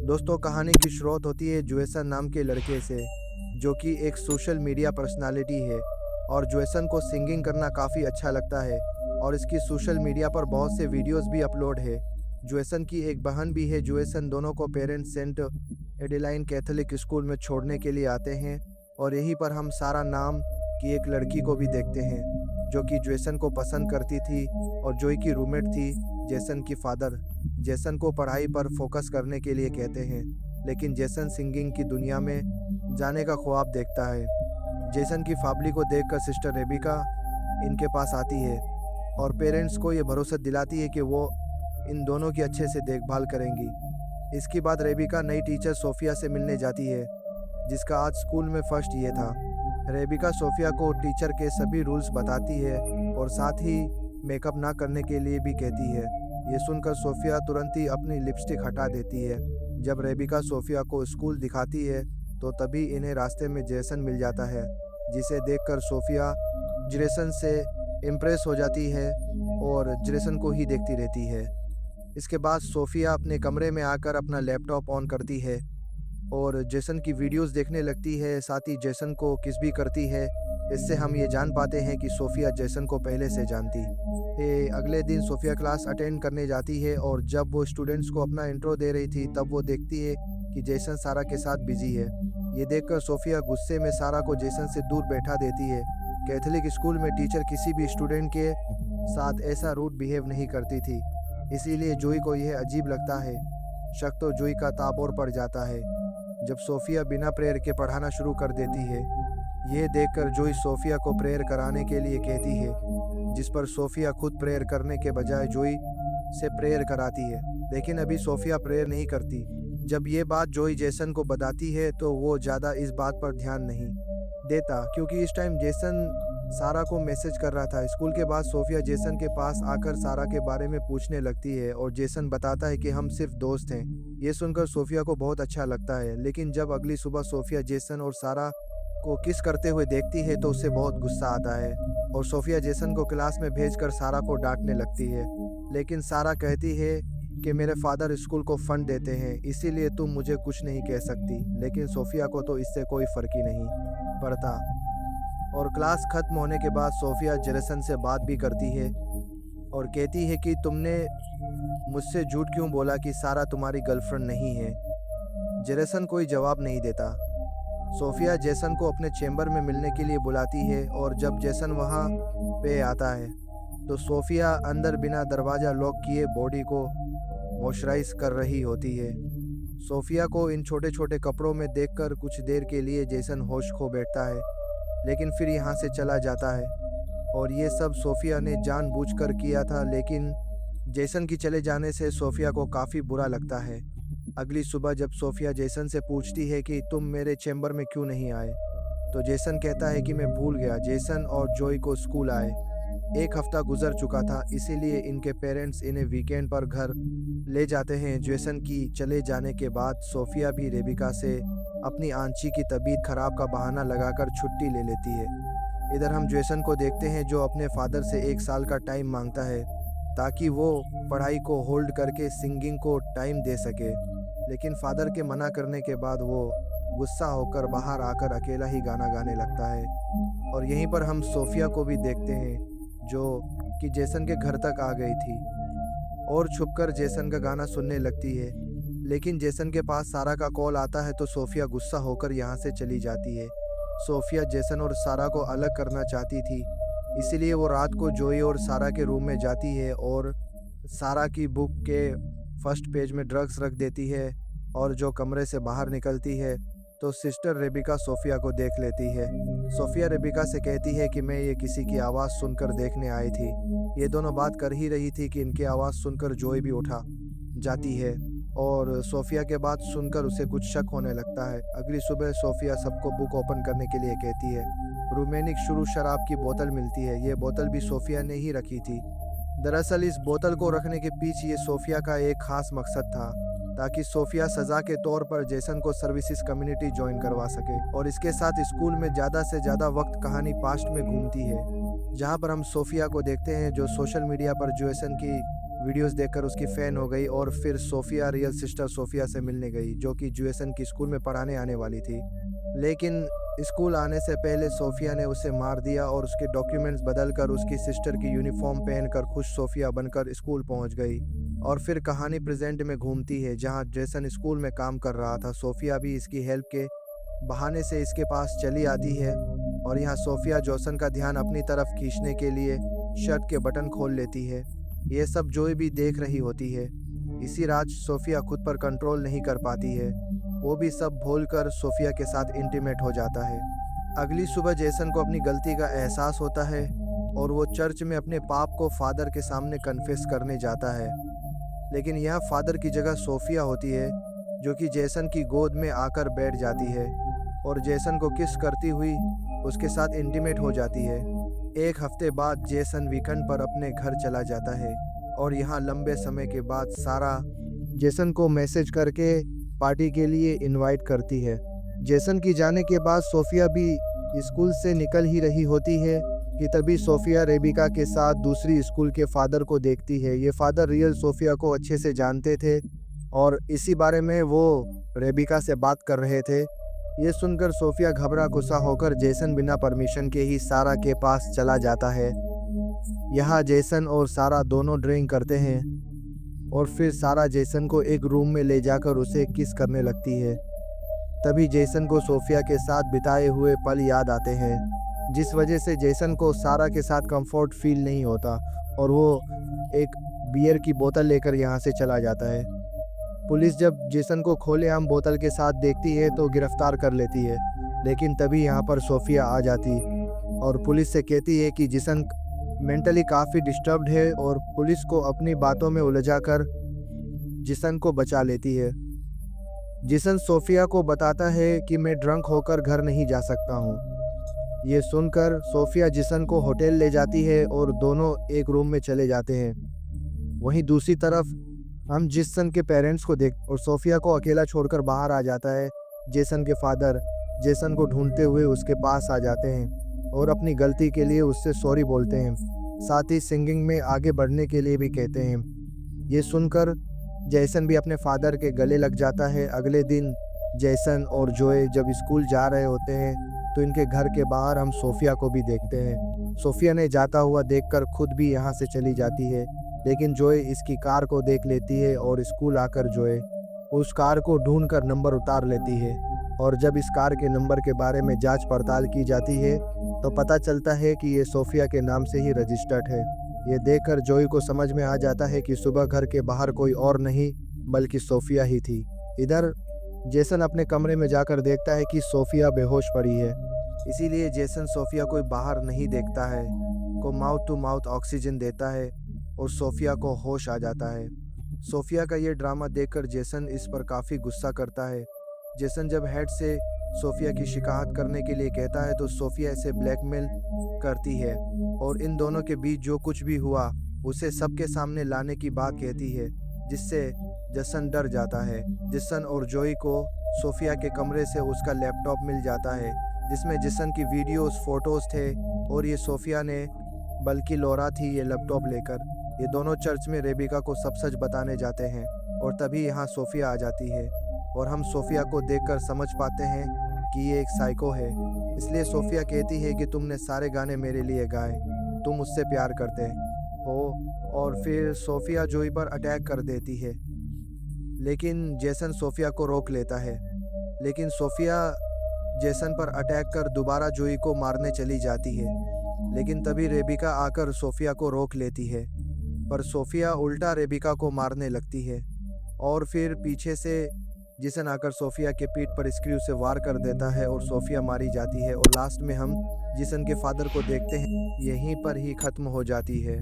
दोस्तों, कहानी की शुरुआत होती है जुएसन नाम के लड़के से, जो कि एक सोशल मीडिया पर्सनालिटी है। और जुएसन को सिंगिंग करना काफ़ी अच्छा लगता है और इसकी सोशल मीडिया पर बहुत से वीडियोस भी अपलोड है। जुएसन की एक बहन भी है। जुएसन दोनों को parents Saint Adeline Catholic school में छोड़ने के लिए आते हैं। और यहीं पर हम सारा नाम की एक लड़की को भी देखते हैं, जो कि जुएसन को पसंद करती थी और जोई की रूममेट थी। जेसन की फादर जेसन को पढ़ाई पर फोकस करने के लिए कहते हैं, लेकिन जेसन सिंगिंग की दुनिया में जाने का ख्वाब देखता है। जेसन की फैमिली को देखकर सिस्टर रेबिका इनके पास आती है और पेरेंट्स को ये भरोसा दिलाती है कि वो इन दोनों की अच्छे से देखभाल करेंगी। इसके बाद रेबिका नई टीचर सोफिया से मिलने जाती है, जिसका आज स्कूल में फर्स्ट ये था। रेबिका सोफिया को टीचर के सभी रूल्स बताती है और साथ ही मेकअप ना करने के लिए भी कहती है। ये सुनकर सोफिया तुरंत ही अपनी लिपस्टिक हटा देती है। जब रेबिका सोफिया को स्कूल दिखाती है तो तभी इन्हें रास्ते में जेसन मिल जाता है, जिसे देखकर सोफिया जेसन से इम्प्रेस हो जाती है और जेसन को ही देखती रहती है। इसके बाद सोफिया अपने कमरे में आकर अपना लैपटॉप ऑन करती है और जेसन की वीडियोस देखने लगती है, साथ ही जेसन को किस भी करती है। इससे हम ये जान पाते हैं कि सोफिया जेसन को पहले से जानती है। अगले दिन सोफिया क्लास अटेंड करने जाती है और जब वो स्टूडेंट्स को अपना इंट्रो दे रही थी, तब वो देखती है कि जेसन सारा के साथ बिजी है। ये देखकर सोफिया गुस्से में सारा को जेसन से दूर बैठा देती है। कैथोलिक स्कूल में टीचर किसी भी स्टूडेंट के साथ ऐसा रूड बिहेव नहीं करती थी, इसीलिए जोई को यह अजीब लगता है। शक तो जोई का ताबोर पड़ जाता है जब सोफिया बिना प्रेयर के पढ़ाना शुरू कर देती है। यह देखकर जोई सोफिया को प्रेयर कराने के लिए कहती है, जिस पर सोफिया खुद प्रेयर करने के बजाय जोई से प्रेयर कराती है। लेकिन अभी सोफिया प्रेयर नहीं करती। जब ये बात जोई जेसन को बताती है तो वो ज़्यादा इस बात पर ध्यान नहीं देता, क्योंकि इस टाइम जेसन सारा को मैसेज कर रहा था। स्कूल के बाद सोफिया जेसन के पास आकर सारा के बारे में पूछने लगती है और जेसन बताता है कि हम सिर्फ दोस्त हैं। ये सुनकर सोफिया को बहुत अच्छा लगता है, लेकिन जब अगली सुबह सोफिया जेसन और सारा को किस करते हुए देखती है तो उसे बहुत गुस्सा आता है और सोफिया जेसन को क्लास में भेजकर सारा को डांटने लगती है। लेकिन सारा कहती है कि मेरे फादर स्कूल को फंड देते हैं, इसीलिए तुम मुझे कुछ नहीं कह सकती। लेकिन सोफिया को तो इससे कोई फर्क ही नहीं पड़ता। और क्लास खत्म होने के बाद सोफिया जेसन से बात भी करती है और कहती है कि तुमने मुझसे झूठ क्यों बोला कि सारा तुम्हारी गर्लफ्रेंड नहीं है। जेसन कोई जवाब नहीं देता। सोफिया जेसन को अपने चैम्बर में मिलने के लिए बुलाती है और जब जेसन वहाँ पे आता है तो सोफिया अंदर बिना दरवाज़ा लॉक किए बॉडी को मॉइस्चराइज कर रही होती है। सोफिया को इन छोटे छोटे कपड़ों में देखकर कुछ देर के लिए जेसन होश खो बैठता है, लेकिन फिर यहाँ से चला जाता है। और ये सब सोफिया ने जानबूझकर किया था, लेकिन जेसन की चले जाने से सोफिया को काफ़ी बुरा लगता है। अगली सुबह जब सोफिया जेसन से पूछती है कि तुम मेरे चैम्बर में क्यों नहीं आए, तो जेसन कहता है कि मैं भूल गया। जेसन और जोई को स्कूल आए 1 हफ्ता गुजर चुका था, इसीलिए इनके पेरेंट्स इन्हें वीकेंड पर घर ले जाते हैं। जेसन की चले जाने के बाद सोफिया भी रेबिका से अपनी आंची की तबीयत खराब का बहाना लगाकर छुट्टी ले लेती है। इधर हम जेसन को देखते हैं, जो अपने फादर से 1 साल का टाइम मांगता है ताकि वो पढ़ाई को होल्ड करके सिंगिंग को टाइम दे सके। लेकिन फादर के मना करने के बाद वो गुस्सा होकर बाहर आकर अकेला ही गाना गाने लगता है। और यहीं पर हम सोफिया को भी देखते हैं, जो कि जेसन के घर तक आ गई थी और छुपकर जेसन का गाना सुनने लगती है। लेकिन जेसन के पास सारा का कॉल आता है तो सोफिया गुस्सा होकर यहाँ से चली जाती है। सोफिया जेसन और सारा को अलग करना चाहती थी, इसीलिए वो रात को जोई और सारा के रूम में जाती है और सारा की बुक के फर्स्ट पेज में ड्रग्स रख देती है। और जो कमरे से बाहर निकलती है तो सिस्टर रेबिका सोफिया को देख लेती है। सोफिया रेबिका से कहती है कि मैं ये किसी की आवाज़ सुनकर देखने आई थी। ये दोनों बात कर ही रही थी कि इनकी आवाज़ सुनकर जोई भी उठा जाती है और सोफिया के बात सुनकर उसे कुछ शक होने लगता है। अगली सुबह सोफिया सबको बुक ओपन करने के लिए कहती है। रोमानिक शुरू शराब की बोतल मिलती है। ये बोतल भी सोफिया ने ही रखी थी। दरअसल इस बोतल को रखने के पीछे ये सोफिया का एक खास मकसद था, ताकि सोफिया सज़ा के तौर पर जेसन को सर्विसेज कम्युनिटी ज्वाइन करवा सके। और इसके साथ स्कूल में ज़्यादा से ज़्यादा वक्त कहानी पास्ट में घूमती है, जहां पर हम सोफिया को देखते हैं जो सोशल मीडिया पर जेसन की वीडियोस देखकर उसकी फ़ैन हो गई और फिर सोफिया रियल सिस्टर सोफिया से मिलने गई, जो कि जेसन की स्कूल में पढ़ाने आने वाली थी। लेकिन स्कूल आने से पहले सोफिया ने उसे मार दिया और उसके डॉक्यूमेंट्स बदलकर उसकी सिस्टर की यूनिफॉर्म पहनकर खुश सोफिया बनकर स्कूल पहुंच गई। और फिर कहानी प्रेजेंट में घूमती है, जहां जेसन स्कूल में काम कर रहा था। सोफिया भी इसकी हेल्प के बहाने से इसके पास चली आती है और यहाँ सोफिया जेसन का ध्यान अपनी तरफ खींचने के लिए शर्ट के बटन खोल लेती है। ये सब जोई भी देख रही होती है। इसी रात सोफिया खुद पर कंट्रोल नहीं कर पाती है। वो भी सब भूलकर सोफिया के साथ इंटीमेट हो जाता है। अगली सुबह जेसन को अपनी गलती का एहसास होता है और वो चर्च में अपने पाप को फादर के सामने कन्फेस करने जाता है। लेकिन यहाँ फादर की जगह सोफिया होती है, जो कि जेसन की गोद में आकर बैठ जाती है और जेसन को किस करती हुई उसके साथ इंटीमेट हो जाती है। एक हफ्ते बाद जेसन वीकेंड पर अपने घर चला जाता है और यहाँ लंबे समय के बाद सारा जेसन को मैसेज करके पार्टी के लिए इनवाइट करती है। जेसन की जाने के बाद सोफिया भी स्कूल से निकल ही रही होती है कि तभी सोफिया रेबिका के साथ दूसरी स्कूल के फादर को देखती है। ये फादर रियल सोफिया को अच्छे से जानते थे और इसी बारे में वो रेबिका से बात कर रहे थे। ये सुनकर सोफिया घबरा गुस्सा होकर जेसन बिना परमिशन के ही सारा के पास चला जाता है। यहाँ जेसन और सारा दोनों ड्रिंक करते हैं और फिर सारा जेसन को एक रूम में ले जाकर उसे किस करने लगती है। तभी जेसन को सोफिया के साथ बिताए हुए पल याद आते हैं, जिस वजह से जेसन को सारा के साथ कंफर्ट फील नहीं होता और वो एक बियर की बोतल लेकर यहाँ से चला जाता है। पुलिस जब जेसन को खुलेआम बोतल के साथ देखती है तो गिरफ्तार कर लेती है। लेकिन तभी यहाँ पर सोफिया आ जाती और पुलिस से कहती है कि जेसन मेंटली काफ़ी डिस्टर्ब्ड है और पुलिस को अपनी बातों में उलझाकर जेसन को बचा लेती है। जेसन सोफिया को बताता है कि मैं ड्रंक होकर घर नहीं जा सकता हूँ। ये सुनकर सोफिया जेसन को होटल ले जाती है और दोनों एक रूम में चले जाते हैं। वहीं दूसरी तरफ हम जेसन के पेरेंट्स को देख और सोफिया को अकेला छोड़कर बाहर आ जाता है। जेसन के फादर जेसन को ढूंढते हुए उसके पास आ जाते हैं और अपनी गलती के लिए उससे सॉरी बोलते हैं, साथ ही सिंगिंग में आगे बढ़ने के लिए भी कहते हैं। ये सुनकर जेसन भी अपने फादर के गले लग जाता है। अगले दिन जेसन और जोए जब स्कूल जा रहे होते हैं तो इनके घर के बाहर हम सोफिया को भी देखते हैं। सोफिया ने जाता हुआ देखकर खुद भी यहाँ से चली जाती है, लेकिन जोए इसकी कार को देख लेती है और स्कूल आकर जोए उस कार को ढूंढकर नंबर उतार लेती है। और जब इस कार के नंबर के बारे में जांच पड़ताल की जाती है तो पता चलता है कि ये सोफिया के नाम से ही रजिस्टर्ड है। ये देखकर जोई को समझ में आ जाता है कि सुबह घर के बाहर कोई और नहीं बल्कि सोफिया ही थी। इधर जेसन अपने कमरे में जाकर देखता है कि सोफिया बेहोश पड़ी है। इसीलिए जेसन सोफिया को बाहर नहीं देखता है, को माउथ टू माउथ ऑक्सीजन देता है और सोफिया को होश आ जाता है। सोफिया का ये ड्रामा देखकर जेसन इस पर काफ़ी गुस्सा करता है। जेसन जब हेड से सोफिया की शिकायत करने के लिए कहता है तो सोफिया इसे ब्लैकमेल करती है और इन दोनों के बीच जो कुछ भी हुआ उसे सबके सामने लाने की बात कहती है, जिससे जेसन डर जाता है। जेसन और जोई को सोफिया के कमरे से उसका लैपटॉप मिल जाता है, जिसमें जेसन की वीडियोस फोटोज थे और ये सोफिया ने बल्कि लौरा थी ये लैपटॉप लेकर। ये दोनों चर्च में रेबिका को सब सच बताने जाते हैं और तभी यहाँ सोफिया आ जाती है और हम सोफिया को देखकर समझ पाते हैं कि ये एक साइको है। इसलिए सोफिया कहती है कि तुमने सारे गाने मेरे लिए गाए, तुम मुझसे प्यार करते हो। और फिर सोफिया जोई पर अटैक कर देती है, लेकिन जेसन सोफिया को रोक लेता है। लेकिन सोफिया जेसन पर अटैक कर दोबारा जोई को मारने चली जाती है, लेकिन तभी रेबिका आकर सोफिया को रोक लेती है, पर सोफिया उल्टा रेबिका को मारने लगती है। और फिर पीछे से जेसन आकर सोफिया के पीठ पर स्क्रू से वार कर देता है और सोफिया मारी जाती है। और लास्ट में हम जेसन के फादर को देखते हैं। यहीं पर ही खत्म हो जाती है।